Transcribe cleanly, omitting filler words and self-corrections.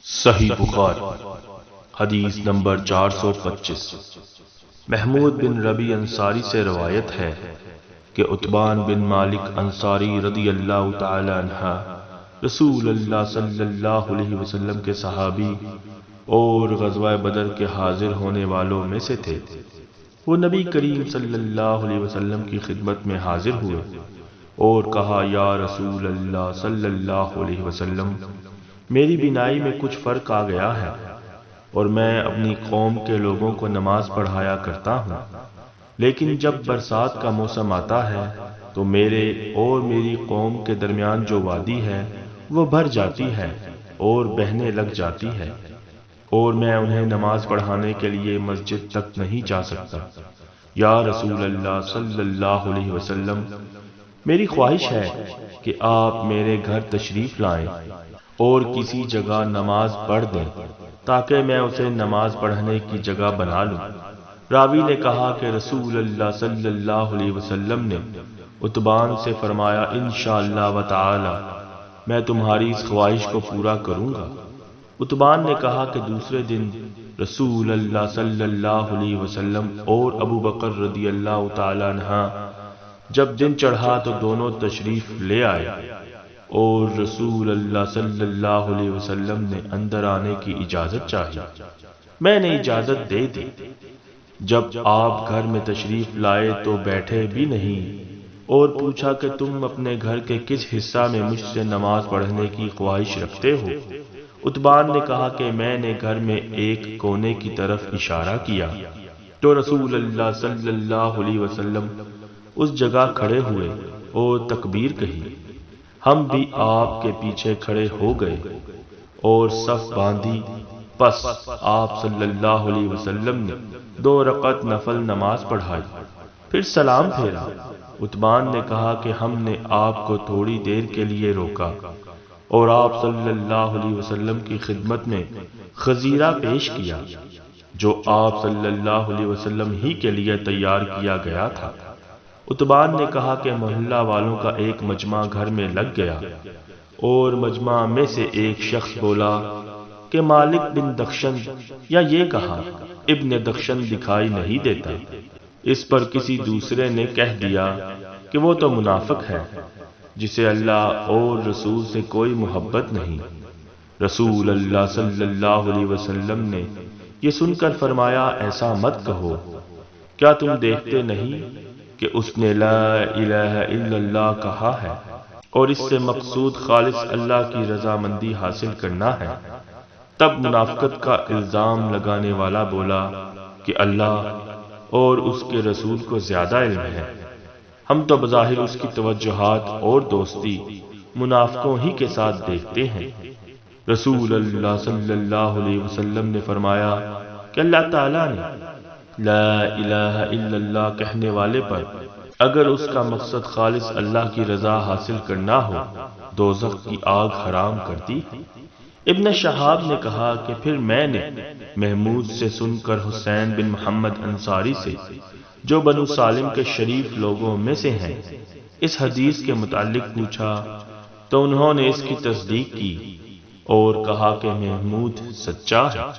صحیح بخاری حدیث نمبر 425۔ محمود بن ربی انصاری سے روایت ہے کہ عتبان بن مالک انصاری رضی اللہ تعالی عنہ رسول اللہ صلی اللہ علیہ وسلم کے صحابی اور غزوہ بدر کے حاضر ہونے والوں میں سے تھے۔ وہ نبی کریم صلی اللہ علیہ وسلم کی خدمت میں حاضر ہوئے اور کہا، یا رسول اللہ صلی اللہ علیہ وسلم، میری بینائی میں کچھ فرق آ گیا ہے اور میں اپنی قوم کے لوگوں کو نماز پڑھایا کرتا ہوں، لیکن جب برسات کا موسم آتا ہے تو میرے اور میری قوم کے درمیان جو وادی ہے وہ بھر جاتی ہے اور بہنے لگ جاتی ہے، اور میں انہیں نماز پڑھانے کے لیے مسجد تک نہیں جا سکتا۔ یا رسول اللہ صلی اللہ علیہ وسلم، میری خواہش ہے کہ آپ میرے گھر تشریف لائیں اور کسی جگہ نماز پڑھ دیں تاکہ میں اسے نماز پڑھنے کی جگہ بنا لوں۔ راوی نے کہا کہ رسول اللہ صلی اللہ علیہ وسلم نے عتبان سے فرمایا، انشاءاللہ و تعالی میں تمہاری اس خواہش کو پورا کروں گا۔ عتبان نے کہا کہ دوسرے دن رسول اللہ صلی اللہ علیہ وسلم اور ابو بکر رضی اللہ تعالی عنہ جب دن چڑھا تو دونوں تشریف لے آئے اور رسول اللہ صلی اللہ علیہ وسلم نے اندر آنے کی اجازت چاہی۔ میں نے اجازت دے دی۔ جب آپ گھر میں تشریف لائے تو بیٹھے بھی نہیں اور پوچھا کہ تم اپنے گھر کے کس حصہ میں مجھ سے نماز پڑھنے کی خواہش رکھتے ہو؟ عتبان نے کہا کہ میں نے گھر میں ایک کونے کی طرف اشارہ کیا تو رسول اللہ صلی اللہ علیہ وسلم اس جگہ کھڑے ہوئے اور تکبیر کہی۔ ہم بھی آپ کے پیچھے کھڑے ہو گئے اور صف باندھی، پس آپ صلی اللہ علیہ وسلم نے 2 رکعت نفل نماز پڑھائی، پھر سلام پھیرا۔ عتبان نے کہا کہ ہم نے آپ کو تھوڑی دیر کے لیے روکا اور آپ صلی اللہ علیہ وسلم کی خدمت میں خزیرہ پیش کیا جو آپ صلی اللہ علیہ وسلم ہی کے لیے تیار کیا گیا تھا۔ عتبان نے کہا کہ محلہ والوں کا ایک مجمع گھر میں لگ گیا اور مجمع میں سے ایک شخص بولا کہ مالک بن دخشن، یا یہ کہا ابن دخشن دکھائی نہیں دیتا۔ اس پر کسی دوسرے نے کہہ دیا کہ وہ تو منافق ہے جسے اللہ اور رسول سے کوئی محبت نہیں۔ رسول اللہ صلی اللہ علیہ وسلم نے یہ سن کر فرمایا، ایسا مت کہو، کیا تم دیکھتے نہیں کہ اس نے لا الہ الا اللہ کہا ہے اور اس سے مقصود خالص اللہ کی رضامندی حاصل کرنا ہے؟ تب منافقت کا الزام لگانے والا بولا کہ اللہ اور اس کے رسول کو زیادہ علم ہے، ہم تو بظاہر اس کی توجہات اور دوستی منافقوں ہی کے ساتھ دیکھتے ہیں۔ رسول اللہ صلی اللہ علیہ وسلم نے فرمایا کہ اللہ تعالیٰ نے لا الہ الا اللہ کہنے والے پر اگر اس کا مقصد خالص اللہ کی رضا حاصل کرنا ہو دوزخ کی آگ حرام کر دی۔ ابن شہاب نے کہا کہ پھر میں نے محمود سے سن کر حسین بن محمد انصاری سے، جو بنو سالم کے شریف لوگوں میں سے ہیں، اس حدیث کے متعلق پوچھا تو انہوں نے اس کی تصدیق کی اور کہا کہ محمود سچا ہے۔